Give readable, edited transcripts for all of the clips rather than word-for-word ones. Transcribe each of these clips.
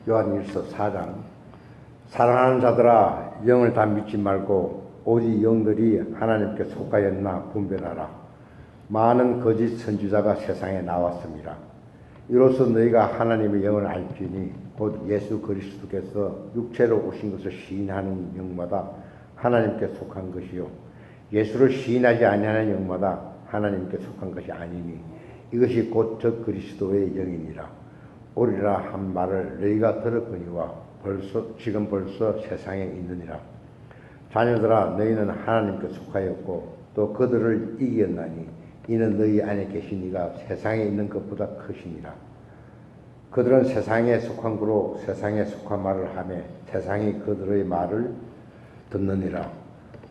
요한일서 4장. 사랑하는 자들아, 영을 다 믿지 말고 오직 영들이 하나님께 속하였나 분별하라. 많은 거짓 선지자가 세상에 나왔습니다. 이로써 너희가 하나님의 영을 알지니 곧 예수 그리스도께서 육체로 오신 것을 시인하는 영마다 하나님께 속한 것이요 예수를 시인하지 아니하는 영마다 하나님께 속한 것이 아니니 이것이 곧 저 그리스도의 영이니라. 오리라 한 말을 너희가 들었거니와 지금 벌써 세상에 있느니라. 자녀들아, 너희는 하나님께 속하였고 또 그들을 이겼나니 이는 너희 안에 계신 이가 세상에 있는 것보다 크시니라. 그들은 세상에 속한 거로 세상에 속한 말을 하며 세상이 그들의 말을 듣느니라.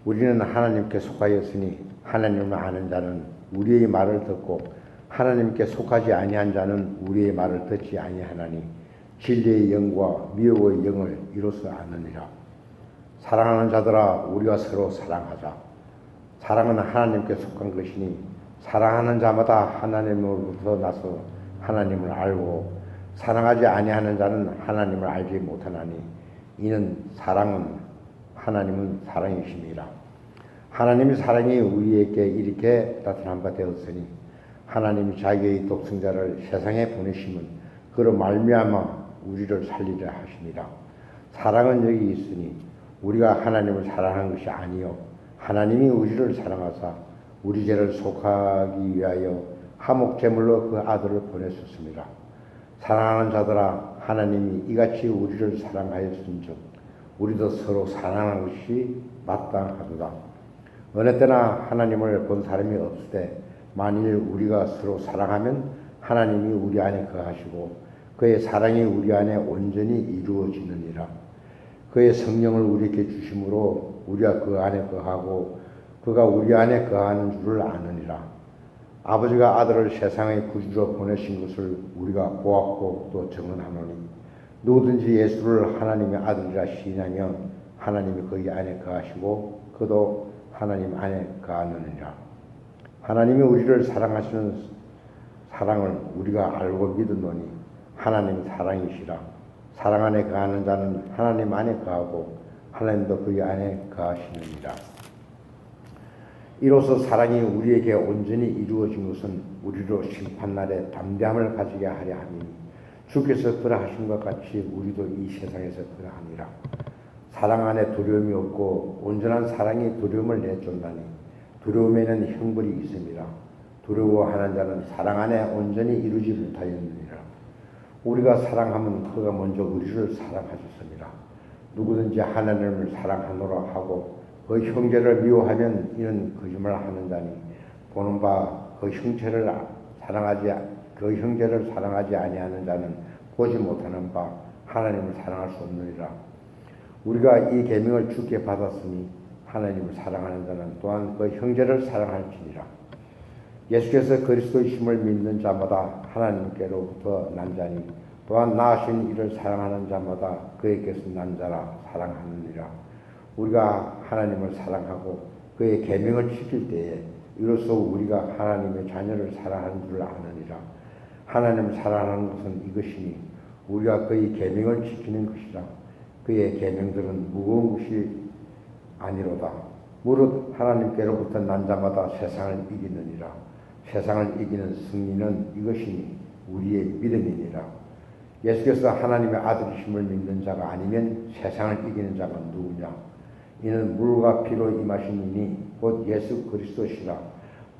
우리는 하나님께 속하였으니 하나님을 아는 자는 우리의 말을 듣고 하나님께 속하지 아니한 자는 우리의 말을 듣지 아니하나니 진리의 영과 미혹의 영을 이로써 아느니라. 사랑하는 자들아, 우리가 서로 사랑하자. 사랑은 하나님께 속한 것이니 사랑하는 자마다 하나님으로부터 나서 하나님을 알고 사랑하지 아니하는 자는 하나님을 알지 못하나니 이는 사랑은 하나님은 사랑이심이라. 하나님의 사랑이 우리에게 이렇게 나타난 바 되었으니 하나님이 자기의 독생자를 세상에 보내심은 그로 말미암아 우리를 살리려 하심이라. 사랑은 여기 있으니 우리가 하나님을 사랑한 것이 아니요 하나님이 우리를 사랑하사 우리 죄를 속하기 위하여 화목 제물로 그 아들을 보내셨습니다. 사랑하는 자들아, 하나님이 이같이 우리를 사랑하였은즉 우리도 서로 사랑하는 것이 마땅하도다. 어느 때나 하나님을 본 사람이 없을 때 만일 우리가 서로 사랑하면 하나님이 우리 안에 거하시고 그의 사랑이 우리 안에 온전히 이루어지느니라. 그의 성령을 우리에게 주심으로 우리가 그 안에 거하고 그가 우리 안에 거하는 줄을 아느니라. 아버지가 아들을 세상의 구주로 보내신 것을 우리가 보았고 또 증언하노니 누구든지 예수를 하나님의 아들이라 시인하면 하나님이 그의 안에 거하시고 그도 하나님 안에 거하느니라. 하나님이 우리를 사랑하시는 사랑을 우리가 알고 믿었노니 하나님이 사랑이시라. 사랑 안에 거하는 자는 하나님 안에 거하고 하나님도 그의 안에 거하시느니라. 이로써 사랑이 우리에게 온전히 이루어진 것은 우리로 심판날에 담대함을 가지게 하려 함이니 주께서 그러하신 것 같이 우리도 이 세상에서 그러하니라. 사랑 안에 두려움이 없고 온전한 사랑이 두려움을 내쫓나니 두려움에는 형벌이 있음이라. 두려워하는 자는 사랑 안에 온전히 이루지 못하였느니라. 우리가 사랑하면 그가 먼저 우리를 사랑하셨습니다. 누구든지 하나님을 사랑하노라 하고 그 형제를 미워하면 이는 거짓말하는 자니 보는 바 그 형제를 사랑하지 아니하는 자는 보지 못하는 바 하나님을 사랑할 수 없느니라. 우리가 이 계명을 주께 받았으니 하나님을 사랑하는 자는 또한 그 형제를 사랑할지니라. 예수께서 그리스도의 심을 믿는 자마다 하나님께로부터 난 자니 또한 나으신 이를 사랑하는 자마다 그에게서 난 자라 사랑하느니라. 우리가 하나님을 사랑하고 그의 계명을 지킬 때에 이로써 우리가 하나님의 자녀를 사랑하는 줄 아느니라. 하나님을 사랑하는 것은 이것이니 우리가 그의 계명을 지키는 것이라. 그의 계명들은 무거운 것이 아니로다. 무릇 하나님께로부터 난 자마다 세상을 이기느니라. 세상을 이기는 승리는 이것이니 우리의 믿음이니라. 예수께서 하나님의 아들이심을 믿는 자가 아니면 세상을 이기는 자가 누구냐? 이는 물과 피로 임하신 이니 곧 예수 그리스도시라.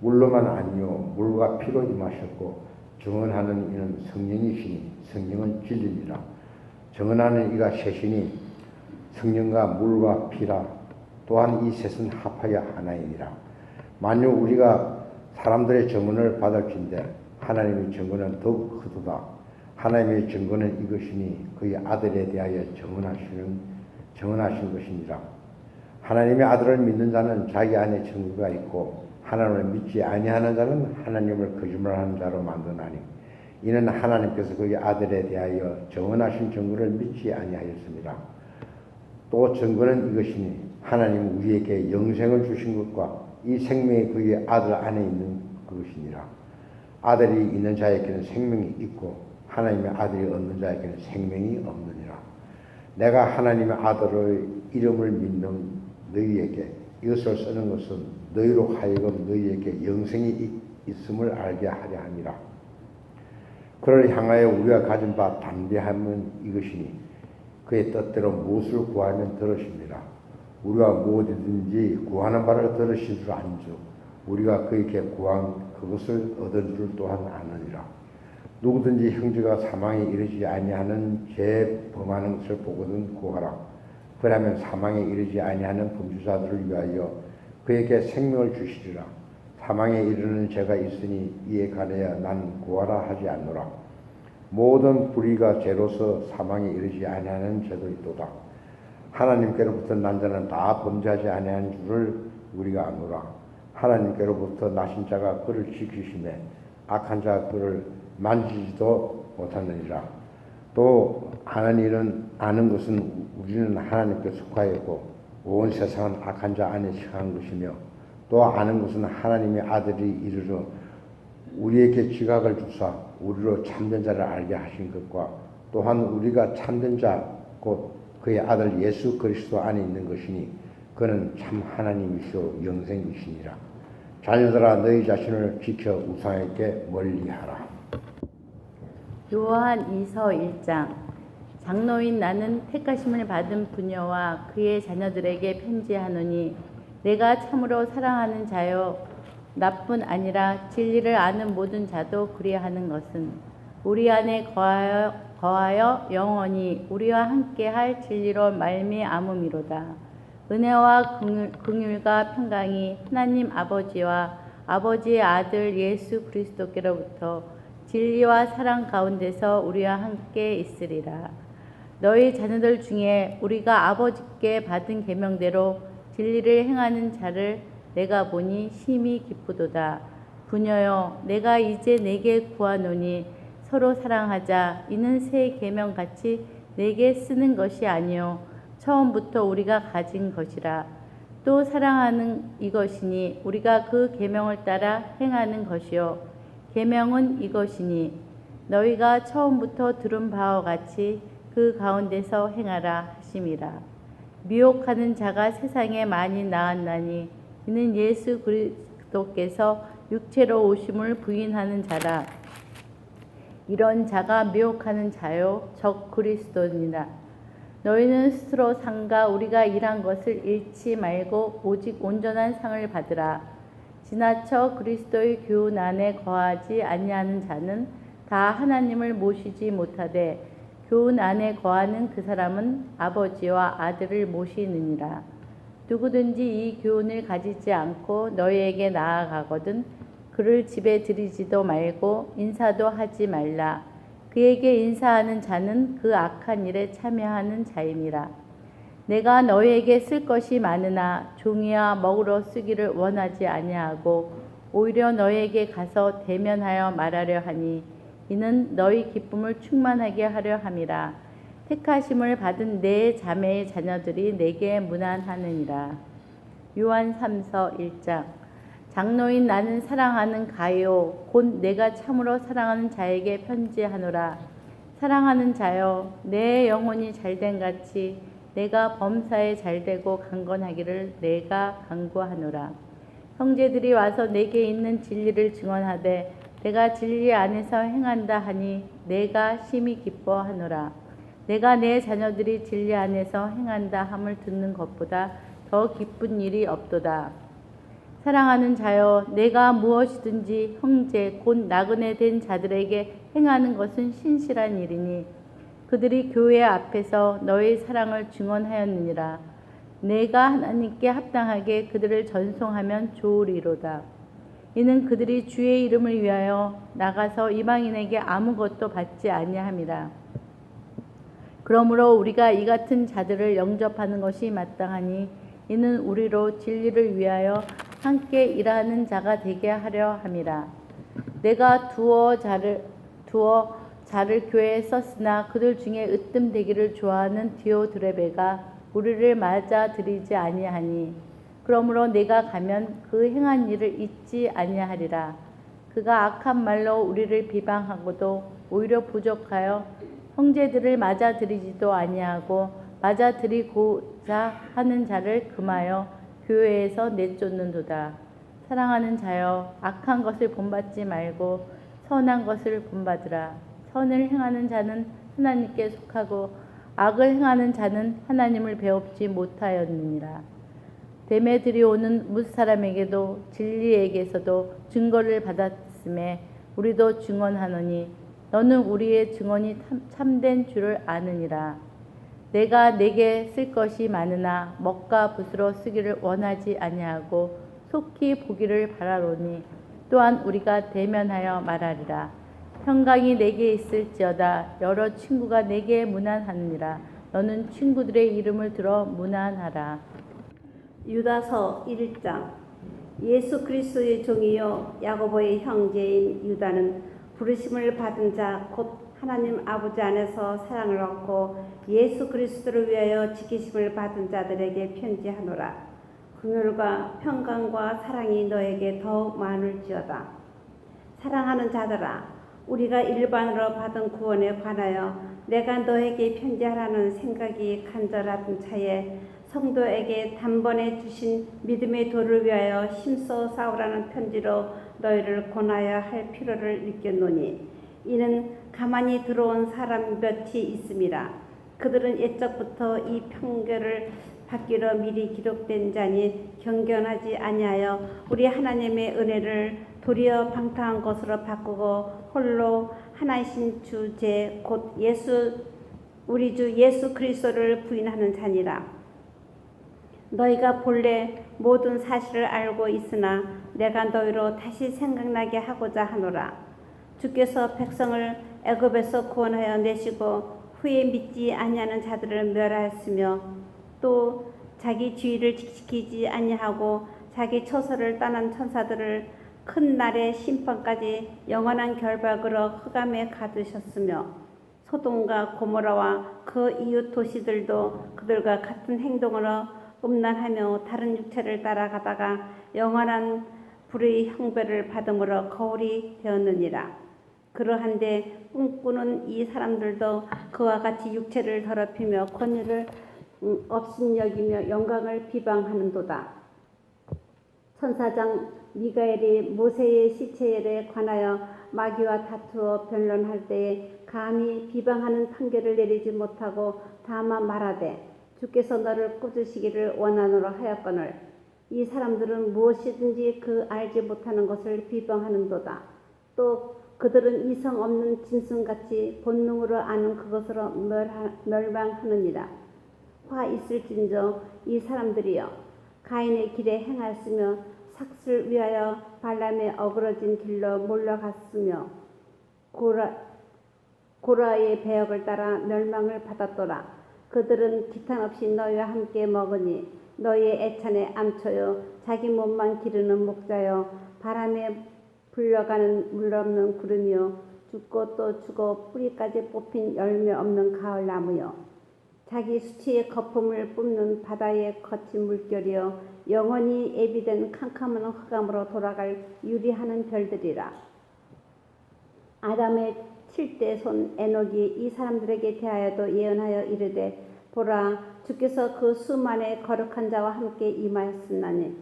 물로만 아니요 물과 피로 임하셨고 증언하는 이는 성령이시니 성령은 진리니라. 증언하는 이가 셋이니 성령과 물과 피라. 또한 이 셋은 합하여 하나이니라. 만일 우리가 사람들의 증언을 받을진대 하나님의 증언은 더욱 크도다. 하나님의 증거는 이것이니 그의 아들에 대하여 증언하신 것이니라. 하나님의 아들을 믿는 자는 자기 안에 증거가 있고 하나님을 믿지 아니하는 자는 하나님을 거짓말하는 자로 만드나니 이는 하나님께서 그의 아들에 대하여 증언하신 증거를 믿지 아니하였습니다. 또 증거는 이것이니 하나님 우리에게 영생을 주신 것과 이 생명이 그의 아들 안에 있는 그것이니라. 아들이 있는 자에게는 생명이 있고 하나님의 아들이 얻는 자에게는 생명이 없느니라. 내가 하나님의 아들의 이름을 믿는 너희에게 이것을 쓰는 것은 너희로 하여금 너희에게 영생이 있음을 알게 하려 함이라. 그를 향하여 우리가 가진 바 담대함은 이것이니 그의 뜻대로 무엇을 구하면 들으십니다. 우리가 무엇이든지 구하는 바를 들으실 줄 안즉 우리가 그에게 구한 그것을 얻은 줄 또한 아느니라. 누구든지 형제가 사망에 이르지 아니하는 죄 범하는 것을 보거든 구하라. 그러면 사망에 이르지 아니하는 범죄자들을 위하여 그에게 생명을 주시리라. 사망에 이르는 죄가 있으니 이에 관하여 난 구하라 하지 않노라. 모든 불의가 죄로서 사망에 이르지 아니하는 죄도 있도다. 하나님께로부터 난 자는 다 범죄하지 아니하는 줄을 우리가 아노라. 하나님께로부터 나신 자가 그를 지키시매 악한 자가 그를 만지지도 못하느니라. 또 하는 일은 아는 것은 우리는 하나님께 속하였고 온 세상은 악한 자 안에 처한 것이며 또 아는 것은 하나님의 아들이 이르러 우리에게 지각을 주사 우리로 참된 자를 알게 하신 것과 또한 우리가 참된 자 곧 그의 아들 예수 그리스도 안에 있는 것이니 그는 참 하나님이시오 영생이시니라. 자녀들아 너희 자신을 지켜 우상에게 멀리하라. 요한 2서 1장. 장로인 나는 택하심을 받은 부녀와 그의 자녀들에게 편지하노니 내가 참으로 사랑하는 자여 나뿐 아니라 진리를 아는 모든 자도 그리하는 것은 우리 안에 거하여 영원히 우리와 함께할 진리로 말미암음이로다. 은혜와 긍휼과 평강이 하나님 아버지와 아버지의 아들 예수 그리스도께로부터 진리와 사랑 가운데서 우리와 함께 있으리라. 너희 자녀들 중에 우리가 아버지께 받은 계명대로 진리를 행하는 자를 내가 보니 심히 기쁘도다. 부녀여 내가 이제 내게 구하노니 서로 사랑하자. 이는 새 계명같이 내게 쓰는 것이 아니요 처음부터 우리가 가진 것이라. 또 사랑하는 이것이니 우리가 그 계명을 따라 행하는 것이요 계명은 이것이니 너희가 처음부터 들은 바와 같이 그 가운데서 행하라 하심이라. 미혹하는 자가 세상에 많이 나왔나니 이는 예수 그리스도께서 육체로 오심을 부인하는 자라. 이런 자가 미혹하는 자요 적 그리스도니라. 너희는 스스로 상가 우리가 일한 것을 잃지 말고 오직 온전한 상을 받으라. 지나쳐 그리스도의 교훈 안에 거하지 아니하는 자는 다 하나님을 모시지 못하되 교훈 안에 거하는 그 사람은 아버지와 아들을 모시느니라. 누구든지 이 교훈을 가지지 않고 너희에게 나아가거든 그를 집에 들이지도 말고 인사도 하지 말라. 그에게 인사하는 자는 그 악한 일에 참여하는 자이니라. 내가 너희에게 쓸 것이 많으나 종이와 먹으러 쓰기를 원하지 아니하고 오히려 너희에게 가서 대면하여 말하려 하니 이는 너희 기쁨을 충만하게 하려 함이라. 택하심을 받은 내 자매의 자녀들이 내게 문안하느니라. 요한 3서 1장. 장로인 나는 사랑하는 가요 곧 내가 참으로 사랑하는 자에게 편지하노라. 사랑하는 자여 내 영혼이 잘된 같이 내가 범사에 잘되고 강건하기를 내가 간구하노라. 형제들이 와서 내게 있는 진리를 증언하되 내가 진리 안에서 행한다 하니 내가 심히 기뻐하노라. 내가 내 자녀들이 진리 안에서 행한다 함을 듣는 것보다 더 기쁜 일이 없도다. 사랑하는 자여 내가 무엇이든지 형제 곧 나그네 된 자들에게 행하는 것은 신실한 일이니 그들이 교회 앞에서 너의 사랑을 증언하였느니라. 내가 하나님께 합당하게 그들을 전송하면 좋으리로다. 이는 그들이 주의 이름을 위하여 나가서 이방인에게 아무것도 받지 아니함이라. 그러므로 우리가 이 같은 자들을 영접하는 것이 마땅하니 이는 우리로 진리를 위하여 함께 일하는 자가 되게 하려 함이라. 내가 두어 자를 교회에 썼으나 그들 중에 으뜸되기를 좋아하는 디오드레베가 우리를 맞아들이지 아니하니 그러므로 내가 가면 그 행한 일을 잊지 아니하리라. 그가 악한 말로 우리를 비방하고도 오히려 부족하여 형제들을 맞아들이지도 아니하고 맞아들이고자 하는 자를 금하여 교회에서 내쫓는도다. 사랑하는 자여, 악한 것을 본받지 말고 선한 것을 본받으라. 선을 행하는 자는 하나님께 속하고 악을 행하는 자는 하나님을 배웁지 못하였느니라. 데메드리오는 뭇사람에게도 진리에게서도 증거를 받았음에 우리도 증언하노니 너는 우리의 증언이 참된 줄을 아느니라. 내가 내게 쓸 것이 많으나 먹과 붓으로 쓰기를 원하지 아니하고 속히 보기를 바라노니 또한 우리가 대면하여 말하리라. 평강이 내게 있을지어다. 여러 친구가 내게 문안하느니라. 너는 친구들의 이름을 들어 문안하라. 유다서 1장. 예수 그리스도의 종이요 야고보의 형제인 유다는 부르심을 받은 자 곧 하나님 아버지 안에서 사랑을 얻고 예수 그리스도를 위하여 지키심을 받은 자들에게 편지하노라. 긍휼과 평강과 사랑이 너에게 더욱 많을지어다. 사랑하는 자들아, 우리가 일반으로 받은 구원에 관하여 내가 너에게 편지하라는 생각이 간절한 차에 성도에게 단번에 주신 믿음의 도를 위하여 힘써 싸우라는 편지로 너희를 권하여 할 필요를 느꼈노니 이는 가만히 들어온 사람 몇이 있음이라. 그들은 옛적부터 이 편결을 받기로 미리 기록된 자니 경건하지 아니하여 우리 하나님의 은혜를 도리어 방탕한 것으로 바꾸고 홀로 하나이신 주 제 곧 우리 주 예수 그리스도를 부인하는 자니라. 너희가 본래 모든 사실을 알고 있으나 내가 너희로 다시 생각나게 하고자 하노라. 주께서 백성을 애굽에서 구원하여 내시고 후에 믿지 아니하는 자들을 멸하였으며 또 자기 주의를 지키지 아니하고 자기 처소를 떠난 천사들을 큰 날의 심판까지 영원한 결박으로 흑암에 가두셨으며 소돔과 고모라와 그 이웃 도시들도 그들과 같은 행동으로 음란하며 다른 육체를 따라가다가 영원한 불의 형벌을 받음으로 거울이 되었느니라. 그러한데 꿈꾸는 이 사람들도 그와 같이 육체를 더럽히며 권위를 업신여기며 영광을 비방하는도다. 천사장 미가엘이 모세의 시체에 관하여 마귀와 다투어 변론할 때에 감히 비방하는 판결을 내리지 못하고 다만 말하되 주께서 너를 꾸짖으시기를 원하노라 하였거늘 이 사람들은 무엇이든지 그 알지 못하는 것을 비방하는도다. 또 그들은 이성 없는 짐승같이 본능으로 아는 그것으로 멸망하느니라. 화 있을진저 이 사람들이여 가인의 길에 행하였으며 삭슬 위하여 발람의 어그러진 길로 몰려갔으며 고라의 배역을 따라 멸망을 받았더라. 그들은 기탄 없이 너희와 함께 먹으니 너희의 애찬에 암초요 자기 몸만 기르는 목자요 바람에 불려가는 물 없는 구름이요 죽고 또 죽어 뿌리까지 뽑힌 열매 없는 가을 나무요 자기 수치의 거품을 뿜는 바다의 거친 물결이요 영원히 애비된 캄캄한 흑암으로 돌아갈 유리하는 별들이라. 아담의 7대 손 에녹이 이 사람들에게 대하여도 예언하여 이르되 보라 주께서 그 수만의 거룩한 자와 함께 임하였으나니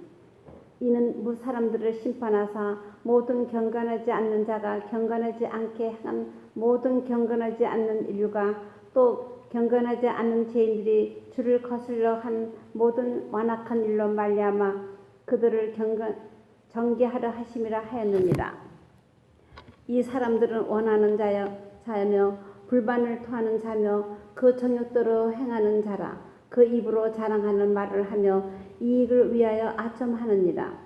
이는 무사람들을 심판하사 모든 경건하지 않는 자가 경건하지 않게 한 모든 경건하지 않는 인류가 또 경건하지 않는 죄인들이 주를 거슬러 한 모든 완악한 일로 말미암아 그들을 정죄하려 하심이라 하였느니라. 이 사람들은 원하는 자며 불만을 토하는 자며 그 정욕대로 행하는 자라. 그 입으로 자랑하는 말을 하며 이익을 위하여 아첨하느니라.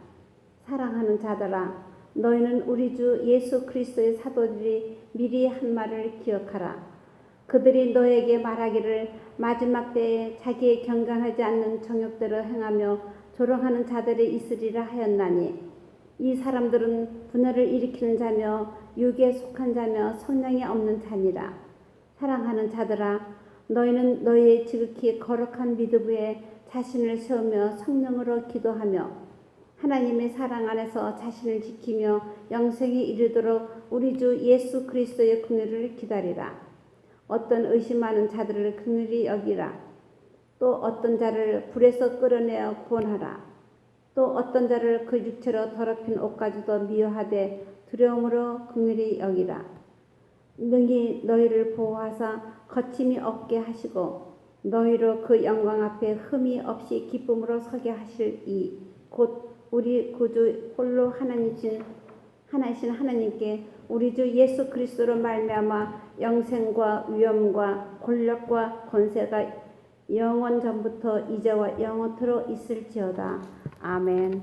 사랑하는 자들아 너희는 우리 주 예수 그리스도의 사도들이 미리 한 말을 기억하라. 그들이 너에게 말하기를 마지막 때에 자기의 경건하지 않는 정욕대로 행하며 조롱하는 자들이 있으리라 하였나니 이 사람들은 분열을 일으키는 자며 육에 속한 자며 성량이 없는 자니라. 사랑하는 자들아 너희는 너희의 지극히 거룩한 믿음 위에 자신을 세우며 성령으로 기도하며 하나님의 사랑 안에서 자신을 지키며 영생에 이르도록 우리 주 예수 그리스도의 긍휼을 기다리라. 어떤 의심 많은 자들을 긍휼히 여기라. 또 어떤 자를 불에서 끌어내어 구원하라. 또 어떤 자를 그 육체로 더럽힌 옷까지도 미워하되 두려움으로 긍휼히 여기라. 능히 너희를 보호하사 거침이 없게 하시고 너희로 그 영광 앞에 흠이 없이 기쁨으로 서게 하실 이 곧 우리 구주 홀로 하나이신 하나님께 우리 주 예수 그리스도로 말미암아 영생과 위엄과 권력과 권세가 영원 전부터 이제와 영원토록 있을지어다. 아멘.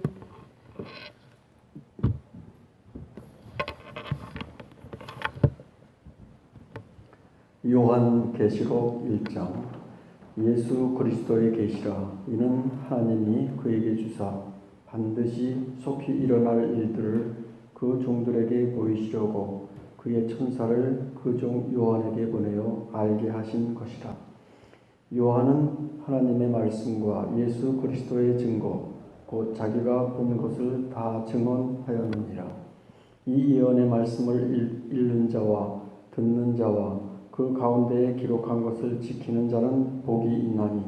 요한계시록 1장. 예수 그리스도의 계시라. 이는 하나님이 그에게 주사 반드시 속히 일어날 일들을 그 종들에게 보이시려고 그의 천사를 그 종 요한에게 보내어 알게 하신 것이라. 요한은 하나님의 말씀과 예수 그리스도의 증거 곧 자기가 본 것을 다 증언하였느니라. 이 예언의 말씀을 읽는 자와 듣는 자와 그 가운데에 기록한 것을 지키는 자는 복이 있나니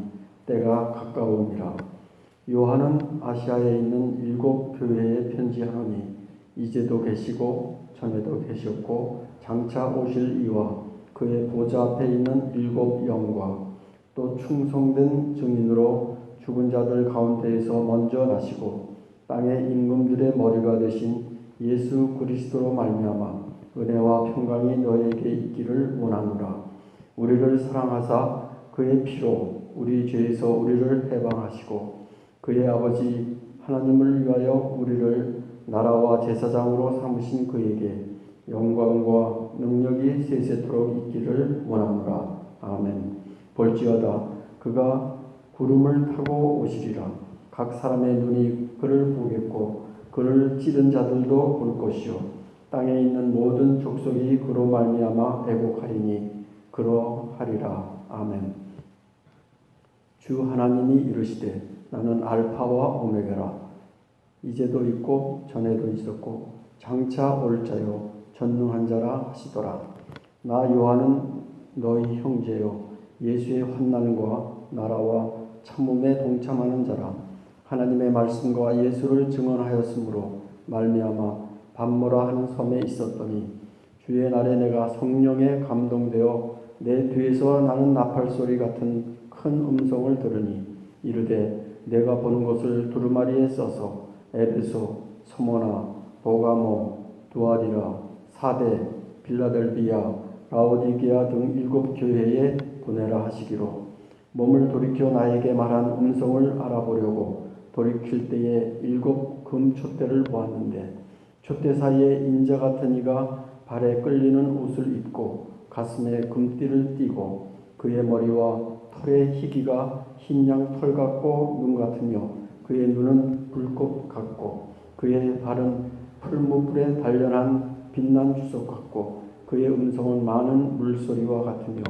때가 가까우니라. 요한은 아시아에 있는 7 교회에 편지하노니 이제도 계시고 전에도 계셨고 장차 오실 이와 그의 보좌 앞에 있는 7 영과 또 충성된 증인으로 죽은 자들 가운데에서 먼저 나시고 땅의 임금들의 머리가 되신 예수 그리스도로 말미암아 은혜와 평강이 너에게 있기를 원하노라. 우리를 사랑하사 그의 피로 우리 죄에서 우리를 해방하시고 그의 아버지 하나님을 위하여 우리를 나라와 제사장으로 삼으신 그에게 영광과 능력이 세세토록 있기를 원하노라. 아멘. 볼지어다 그가 구름을 타고 오시리라. 각 사람의 눈이 그를 보겠고 그를 찌른 자들도 볼 것이요 땅에 있는 모든 족속이 그로 말미암아 애곡하리니 그러하리라. 아멘. 주 하나님이 이르시되 나는 알파와 오메가라. 이제도 있고 전에도 있었고 장차 올 자요 전능한 자라 하시더라. 나 요한은 너희 형제요 예수의 환난과 나라와 참음에 동참하는 자라. 하나님의 말씀과 예수를 증언하였으므로 말미암아 밤모라 하는 섬에 있었더니 주의 날에 내가 성령에 감동되어 내 뒤에서 나는 나팔소리 같은 큰 음성을 들으니 이르되 내가 보는 것을 두루마리에 써서 에베소, 서모나, 보가모, 두아리라, 사대, 빌라델비아, 라오디게아 등 7 교회에 보내라 하시기로 몸을 돌이켜 나에게 말한 음성을 알아보려고 돌이킬 때에 7 금촛대를 보았는데 촛대 사이에 인자 같은 이가 발에 끌리는 옷을 입고 가슴에 금띠를 띠고 그의 머리와 털의 희기가 흰 양 털 같고 눈 같으며 그의 눈은 불꽃 같고 그의 발은 풀무불에 단련한 빛난 주석 같고 그의 음성은 많은 물소리와 같으며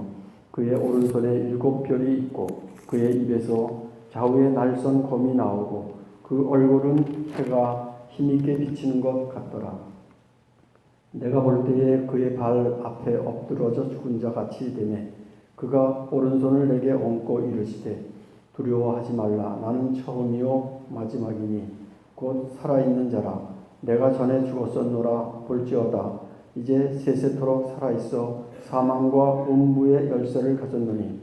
그의 오른손에 7 별이 있고 그의 입에서 좌우에 날선 검이 나오고 그 얼굴은 해가 힘있게 비치는 것 같더라. 내가 볼 때에 그의 발 앞에 엎드러져 죽은 자 같이 되매 그가 오른손을 내게 얹고 이르시되 두려워하지 말라. 나는 처음이요 마지막이니 곧 살아있는 자라. 내가 전에 죽었었노라. 볼지어다 이제 세세토록 살아있어 사망과 음부의 열쇠를 가졌노니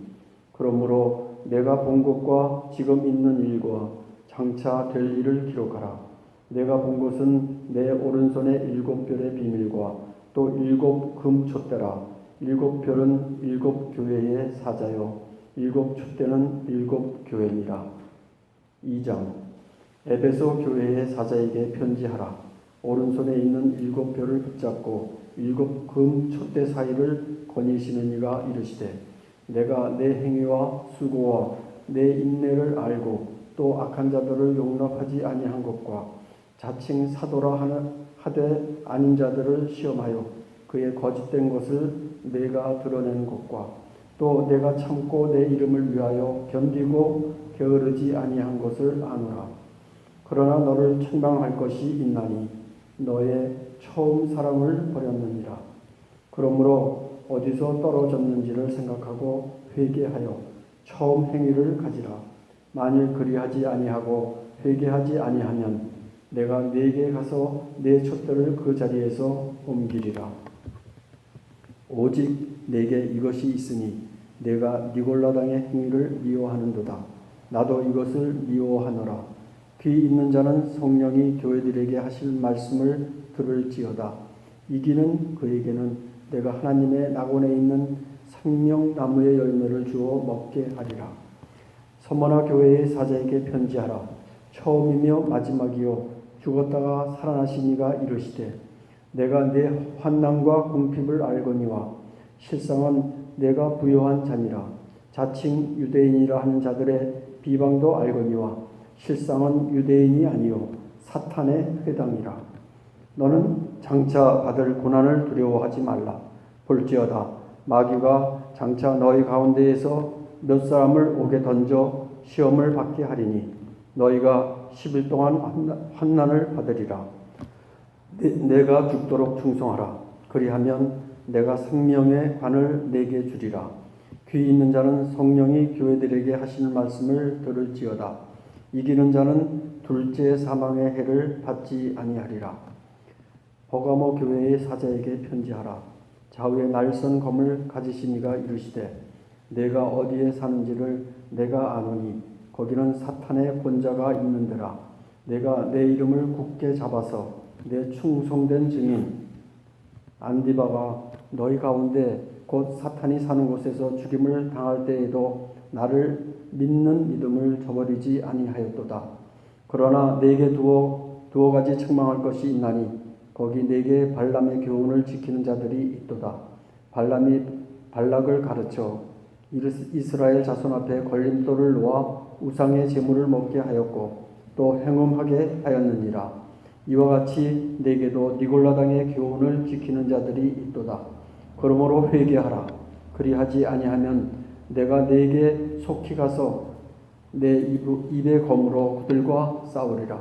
그러므로 내가 본 것과 지금 있는 일과 장차 될 일을 기록하라. 내가 본 것은 내 오른손의 7 별의 비밀과 또 7 금촛대라. 7 별은 7 교회의 사자요 7 촛대는 7 교회니라. 2장. 에베소 교회의 사자에게 편지하라. 오른손에 있는 7 별을 붙잡고 7 금촛대 사이를 거니시는 이가 이르시되 내가 내 행위와 수고와 내 인내를 알고 또 악한 자들을 용납하지 아니한 것과 자칭 사도라 하되 아닌 자들을 시험하여 그의 거짓된 것을 내가 드러낸 것과 또 내가 참고 내 이름을 위하여 견디고 게으르지 아니한 것을 아노라. 그러나 너를 책망할 것이 있나니 너의 처음 사랑을 버렸느니라. 그러므로 어디서 떨어졌는지를 생각하고 회개하여 처음 행위를 가지라. 만일 그리하지 아니하고 회개하지 아니하면 내가 네게 가서 네 촛대를 그 자리에서 옮기리라. 오직 내게 이것이 있으니 내가 니골라당의 행위를 미워하는도다. 나도 이것을 미워하노라. 귀 있는 자는 성령이 교회들에게 하실 말씀을 들을지어다. 이기는 그에게는 내가 하나님의 낙원에 있는 생명나무의 열매를 주어 먹게 하리라. 서머나 교회의 사자에게 편지하라. 처음이며 마지막이요 죽었다가 살아나신 이가 이르시되 내가 내 환난과 궁핍을 알거니와 실상은 내가 부요한 자니라. 자칭 유대인이라 하는 자들의 비방도 알거니와 실상은 유대인이 아니요 사탄의 회당이라. 너는 장차 받을 고난을 두려워하지 말라. 볼지어다 마귀가 장차 너희 가운데에서 몇 사람을 옥에 던져 시험을 받게 하리니 너희가 10일 동안 환난을 받으리라. 내가 죽도록 충성하라. 그리하면 내가 생명의 관을 내게 주리라. 귀 있는 자는 성령이 교회들에게 하시는 말씀을 들을지어다. 이기는 자는 둘째 사망의 해를 받지 아니하리라. 버가모 교회의 사자에게 편지하라. 좌우에 날선 검을 가지신 이가 이르시되 내가 어디에 사는지를 내가 아노니 거기는 사탄의 권자가 있는데라. 내가 내 이름을 굳게 잡아서 내 충성된 증인 안디바가 너희 가운데 곧 사탄이 사는 곳에서 죽임을 당할 때에도 나를 믿는 믿음을 저버리지 아니하였도다. 그러나 네게 두어 가지 책망할 것이 있나니 거기 네게 발람의 교훈을 지키는 자들이 있도다. 발람이 발락을 가르쳐 이스라엘 자손 앞에 걸림돌을 놓아 우상의 제물을 먹게 하였고 또 행음하게 하였느니라. 이와 같이 네게도 니골라당의 교훈을 지키는 자들이 있도다. 그러므로 회개하라. 그리하지 아니하면 내가 네게 속히 가서 내 입의 검으로 그들과 싸우리라.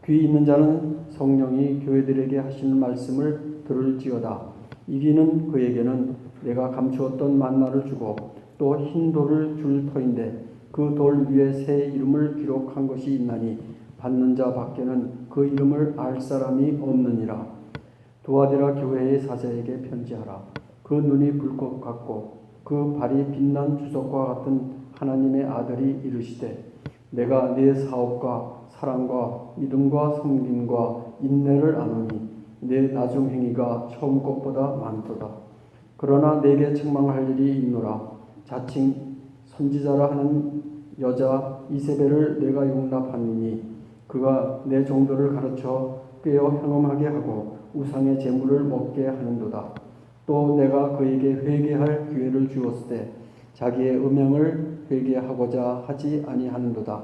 귀 있는 자는 성령이 교회들에게 하시는 말씀을 들을지어다. 이기는 그에게는 내가 감추었던 만나를 주고 또 흰 돌을 줄 터인데 그 돌 위에 새 이름을 기록한 것이 있나니 받는 자 밖에는 그 이름을 알 사람이 없느니라. 두아디라 교회의 사자에게 편지하라. 그 눈이 불꽃 같고 그 발이 빛난 주석과 같은 하나님의 아들이 이르시되 내가 네 사업과 사랑과 믿음과 섬김과 인내를 아노니 내 나중 행위가 처음 것보다 많도다. 그러나 내게 책망할 일이 있노라. 자칭 선지자라 하는 여자 이세벨을 내가 용납하느니 그가 내 종들을 가르쳐 꾀어 행음하게 하고 우상의 제물을 먹게 하는도다. 또 내가 그에게 회개할 기회를 주었을 때 자기의 음행을 회개하고자 하지 아니하는도다.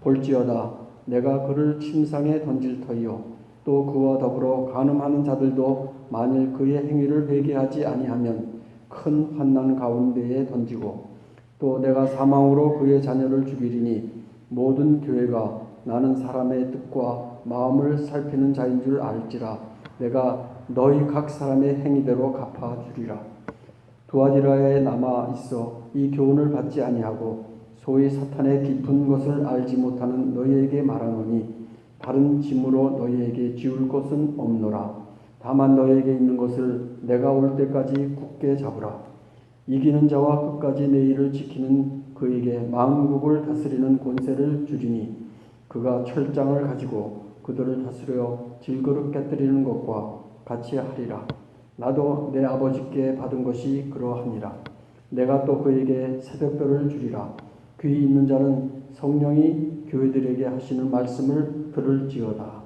볼지어다 내가 그를 침상에 던질 터이요 또 그와 더불어 간음하는 자들도 만일 그의 행위를 회개하지 아니하면 큰 환난 가운데에 던지고 또 내가 사망으로 그의 자녀를 죽이리니 모든 교회가 나는 사람의 뜻과 마음을 살피는 자인 줄 알지라. 내가 너희 각 사람의 행위대로 갚아주리라. 두아디라에 남아 있어 이 교훈을 받지 아니하고 소위 사탄의 깊은 것을 알지 못하는 너희에게 말하노니 다른 짐으로 너희에게 지울 것은 없노라. 다만 너희에게 있는 것을 내가 올 때까지 굳게 잡으라. 이기는 자와 끝까지 내 일을 지키는 그에게 만국을 다스리는 권세를 주리니 그가 철장을 가지고 그들을 다스려 질그릇 깨뜨리는 것과 같이 하리라. 나도 내 아버지께 받은 것이 그러하니라. 내가 또 그에게 새벽별을 주리라. 귀 있는 자는 성령이 교회들에게 하시는 말씀을 들을지어다.